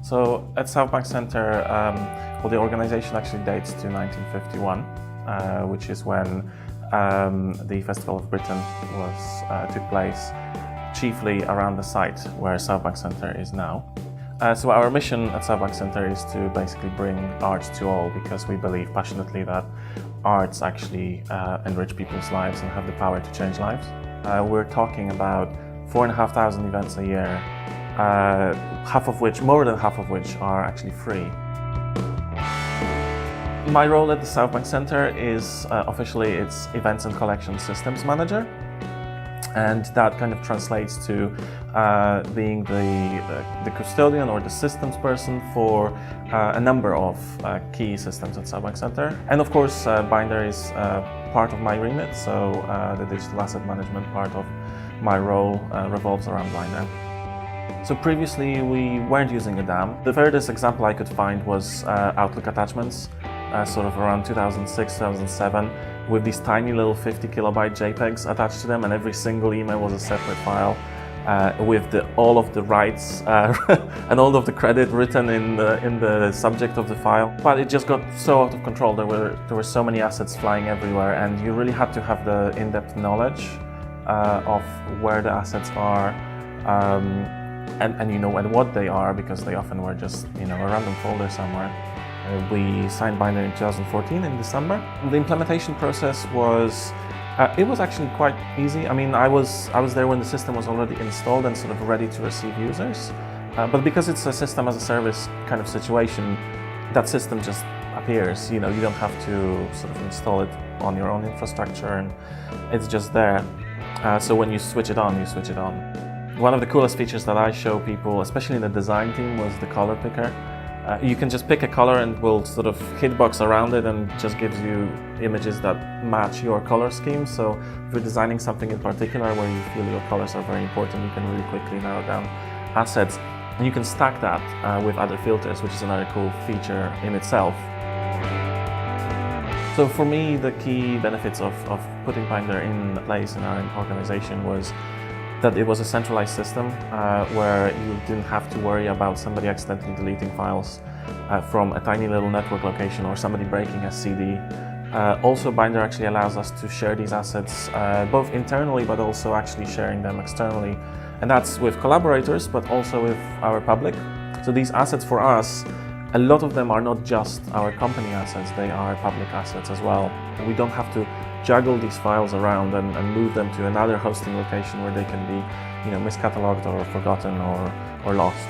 So at Southbank Centre, well, the organization actually dates to 1951, which is when the Festival of Britain took place, chiefly around the site where Southbank Centre is now. So our mission at Southbank Centre is to basically bring arts to all, because we believe passionately that arts actually enrich people's lives and have the power to change lives. We're talking about 4,500 events a year, more than half of which are actually free. My role at the Southbank Centre is officially it's Events and Collection Systems Manager, and that kind of translates to being the custodian or the systems person for a number of key systems at Southbank Centre. And of course, Bynder is part of my remit, so the digital asset management part of my role revolves around Bynder. So previously we weren't using a DAM. The furthest example I could find was Outlook attachments, sort of around 2006, 2007, with these tiny little 50 kilobyte JPEGs attached to them, and every single email was a separate file with all of the rights and all of the credit written in the subject of the file. But it just got so out of control. There were so many assets flying everywhere, and you really had to have the in-depth knowledge of where the assets are and what they are, because they often were just a random folder somewhere. We signed Bynder in 2014 in December. The implementation process was actually quite easy. I mean, I was there when the system was already installed and sort of ready to receive users. But because it's a system as a service kind of situation, that system just appears. You don't have to sort of install it on your own infrastructure, and it's just there. So when you switch it on, you switch it on. One of the coolest features that I show people, especially in the design team, was the color picker. You can just pick a color and we'll sort of hitbox around it, and just gives you images that match your color scheme. So if you're designing something in particular where you feel your colors are very important, you can really quickly narrow down assets. And you can stack that with other filters, which is another cool feature in itself. So for me, the key benefits of putting Bynder in place in our organization was that it was a centralized system where you didn't have to worry about somebody accidentally deleting files from a tiny little network location, or somebody breaking a CD. Also, Bynder actually allows us to share these assets both internally, but also actually sharing them externally. And that's with collaborators, but also with our public. So these assets for us, a lot of them are not just our company assets, they are public assets as well. We don't have to juggle these files around and move them to another hosting location where they can be miscatalogued or forgotten or lost.